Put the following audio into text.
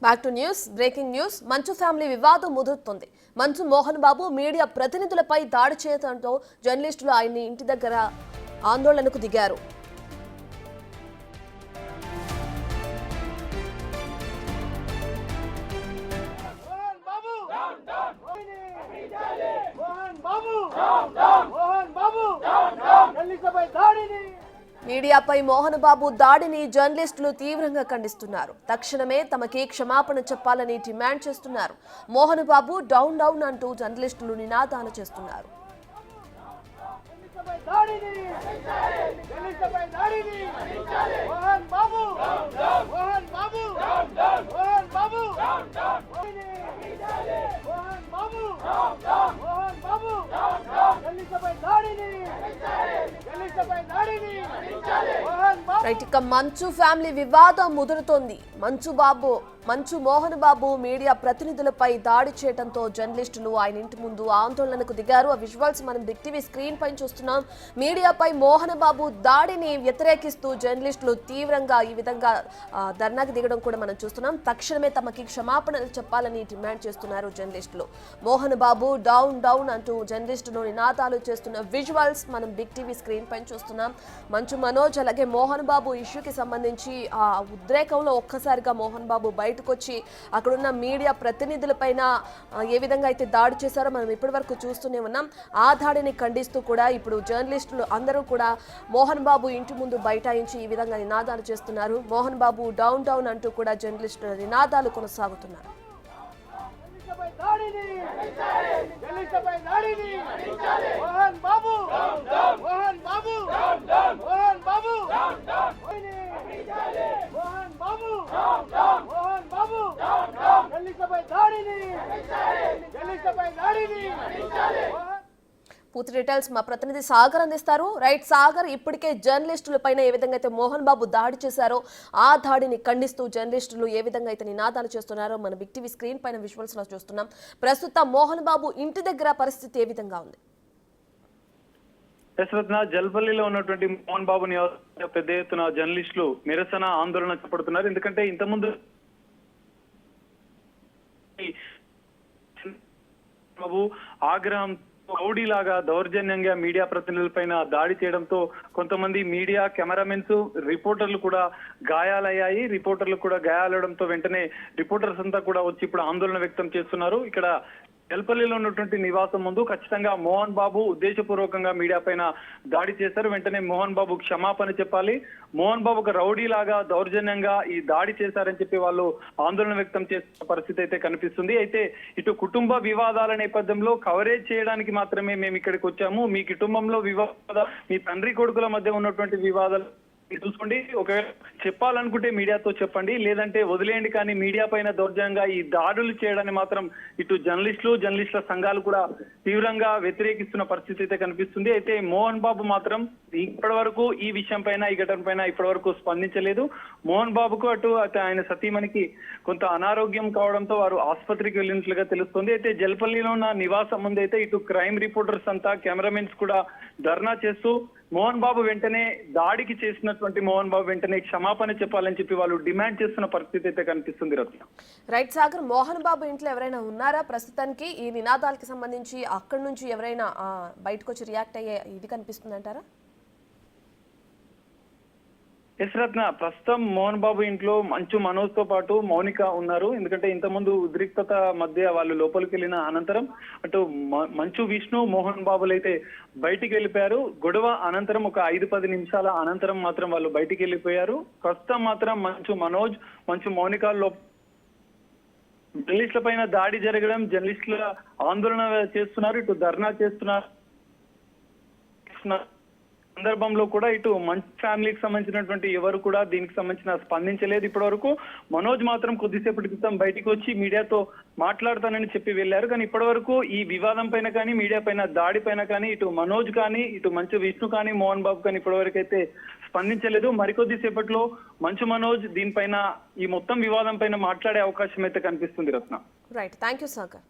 Back to news. Breaking news. మంచు family వివాదం ముదురుతోంది. మంచు మోహన్ బాబు మీడియా ప్రతినిధులపై దాడి చేయడంతో జర్నలిస్టులు ఆయన ఇంటి దగ్గర ఆందోళనకు దిగారు. మీడియాపై మోహన్ బాబు దాడిని జర్నలిస్టులు తీవ్రంగా ఖండిస్తున్నారు. తక్షణమే తమకి క్షమాపణ చెప్పాలని డిమాండ్ చేస్తున్నారు. మోహన్ బాబు డౌన్ డౌన్ అంటూ జర్నలిస్టులు నినాదాలు చేస్తున్నారు. ఇక మంచు ఫ్యామిలీ వివాదం ముదురుతోంది. మంచు మోహన్ బాబు మీడియా ప్రతినిధులపై దాడి చేయడంతో జర్నలిస్టులు ఆయన ఇంటి ముందు ఆందోళనకు దిగారు. ఆ విజువల్స్ మనం బిగ్ టీవీ స్క్రీన్ పైన చూస్తున్నాం. మీడియాపై మోహన్ బాబు దాడిని వ్యతిరేకిస్తూ జర్నలిస్టులు తీవ్రంగా ఈ విధంగా ధర్నాకు దిగడం కూడా మనం చూస్తున్నాం. తక్షణమే తమకి క్షమాపణలు చెప్పాలని డిమాండ్ చేస్తున్నారు జర్నలిస్టులు. మోహన్ బాబు డౌన్ డౌన్ అంటూ జర్నలిస్టులు నినాదాలు చేస్తున్న విజువల్స్ మనం బిగ్ టీవీ స్క్రీన్ పైన చూస్తున్నాం. మంచు మనోజ్ అలాగే మోహన్ బాబు ఇష్యూకి సంబంధించి ఆ ఉద్రేకంలో ఒక్కసారిగా మోహన్ బాబు బయటకు వచ్చి అక్కడున్న మీడియా ప్రతినిధులపైన ఏ విధంగా అయితే దాడి చేశారో మనం ఇప్పటి వరకు చూస్తూనే ఉన్నాం. ఆ దాడిని ఖండిస్తూ కూడా ఇప్పుడు జర్నలిస్టులు అందరూ కూడా మోహన్ బాబు ఇంటి ముందు బైఠాయించి ఈ విధంగా నినాదాలు చేస్తున్నారు. మోహన్ బాబు డౌన్ డౌన్ అంటూ కూడా జర్నలిస్టుల నినాదాలు కొనసాగుతున్నారు. పూర్తి డీటెయిల్స్ మా ప్రతినిధి సాగర్ అందిస్తారు. రైట్ సాగర్, ఇప్పటికే జర్నలిస్టుల పైన ఏ విధంగా అయితే మోహన్ బాబు దాడి చేశారో ఆ దాడిని ఖండిస్తూ జర్నలిస్టులు ఏ విధంగా అయితే నినాదాలు చేస్తున్నారో మన బిగ్ టీవీ స్క్రీన్ పైన విజువల్స్ లో చూస్తున్నాం. ప్రస్తుతం మోహన్ బాబు ఇంటి దగ్గర పరిస్థితి ఏ విధంగా ఉంది? జల్పల్లిలో ఉన్నటువంటి మోహన్ బాబు నివాసంలో పెద్ద ఎత్తున జర్నలిస్టులు నిరసన ఆందోళన చేపడుతున్నారు. ఎందుకంటే ఇంతకుముందు బాబు ఆగ్రహం రౌడీలాగా దౌర్జన్యంగా మీడియా ప్రతినిధులపైన దాడి చేయడంతో కొంతమంది మీడియా కెమెరామెన్స్ రిపోర్టర్లు కూడా గాయాలయ్యాయి. రిపోర్టర్లు కూడా గాయాలవడంతో వెంటనే రిపోర్టర్స్ అంతా కూడా వచ్చి ఇప్పుడు ఆందోళన వ్యక్తం చేస్తున్నారు. ఇక్కడ జల్పల్లిలో ఉన్నటువంటి నివాసం ముందు ఖచ్చితంగా మోహన్ బాబు ఉద్దేశపూర్వకంగా మీడియా పైన దాడి చేశారు. వెంటనే మోహన్ బాబు క్షమాపణ చెప్పాలి. మోహన్ బాబు ఒక రౌడీ లాగా దౌర్జన్యంగా ఈ దాడి చేశారని చెప్పి వాళ్ళు ఆందోళన వ్యక్తం చేస్తున్న పరిస్థితి అయితే కనిపిస్తుంది. అయితే ఇటు కుటుంబ వివాదాల నేపథ్యంలో కవరేజ్ చేయడానికి మాత్రమే మేము ఇక్కడికి వచ్చాము. మీ కుటుంబంలో మీ తండ్రి కొడుకుల మధ్య ఉన్నటువంటి వివాదాలు చూసుకోండి, ఒకవేళ చెప్పాలనుకుంటే మీడియాతో చెప్పండి, లేదంటే వదిలేయండి, కానీ మీడియా పైన దౌర్జన్యంగా ఈ దాడులు చేయడాన్ని మాత్రం ఇటు జర్నలిస్టుల సంఘాలు కూడా తీవ్రంగా వ్యతిరేకిస్తున్న పరిస్థితి అయితే కనిపిస్తుంది. అయితే మోహన్ బాబు మాత్రం ఇప్పటి వరకు ఈ విషయం పైన ఈ ఘటన పైన ఇప్పటి వరకు స్పందించలేదు. మోహన్ బాబుకు అటు ఆయన సతీమణికి కొంత అనారోగ్యం కావడంతో వారు ఆసుపత్రికి వెళ్ళినట్లుగా తెలుస్తుంది. అయితే జల్పల్లిలో ఉన్న నివాసం ముందు అయితే ఇటు క్రైమ్ రిపోర్టర్స్ అంతా కెమెరామెన్స్ కూడా ధర్నా చేస్తూ మోహన్ బాబు వెంటనే దాడికి చేసినటువంటి మోహన్ బాబు వెంటనే క్షమాపణ చెప్పాలని చెప్పి వాళ్ళు డిమాండ్ చేస్తున్న పరిస్థితి అయితే కనిపిస్తుంది. రత్న. రైట్ సాగర్, మోహన్ బాబు ఇంట్లో ఎవరైనా ఉన్నారా ప్రస్తుతానికి? ఈ నినాదాలకి సంబంధించి అక్కడి నుంచి ఎవరైనా బయటకు వచ్చి రియాక్ట్ అయ్యే ఇది కనిపిస్తుంది అంటారా? ఎస్ రత్న, ప్రస్తుతం మోహన్ బాబు ఇంట్లో మంచు మనోజ్ తో పాటు మౌనిక ఉన్నారు. ఎందుకంటే ఇంతకుముందు ఉద్రిక్తత మధ్య వాళ్ళు లోపలికి వెళ్ళిన అనంతరం అటు మంచు విష్ణు మోహన్ బాబులు అయితే బయటికి వెళ్ళిపోయారు. గొడవ అనంతరం ఒక 5-10 నిమిషాల అనంతరం మాత్రం వాళ్ళు బయటికి వెళ్ళిపోయారు. ప్రస్తుతం మాత్రం మంచు మనోజ్ మంచు మౌనికల్లో జర్నలిస్టుల పైన దాడి జరగడం, జర్నలిస్టుల ఆందోళన చేస్తున్నారు, ఇటు ధర్నా చేస్తున్నారు. సందర్భంలో కూడా ఇటు మంచు ఫ్యామిలీకి సంబంధించినటువంటి ఎవరు కూడా దీనికి సంబంధించిన స్పందించలేదు. ఇప్పటి వరకు మనోజ్ మాత్రం కొద్దిసేపటి క్రితం బయటికి వచ్చి మీడియాతో మాట్లాడతానని చెప్పి వెళ్ళారు. కానీ ఇప్పటి వరకు ఈ వివాదం పైన కానీ మీడియా పైన దాడి పైన కానీ ఇటు మనోజ్ కానీ ఇటు మంచు విష్ణు కానీ మోహన్ బాబు కానీ ఇప్పటి వరకు అయితే స్పందించలేదు. మరికొద్ది సేపట్లో మంచు మనోజ్ దీనిపైన ఈ మొత్తం వివాదం పైన మాట్లాడే అవకాశం అయితే కనిపిస్తుంది. Ratna. Right, thank you Sagar.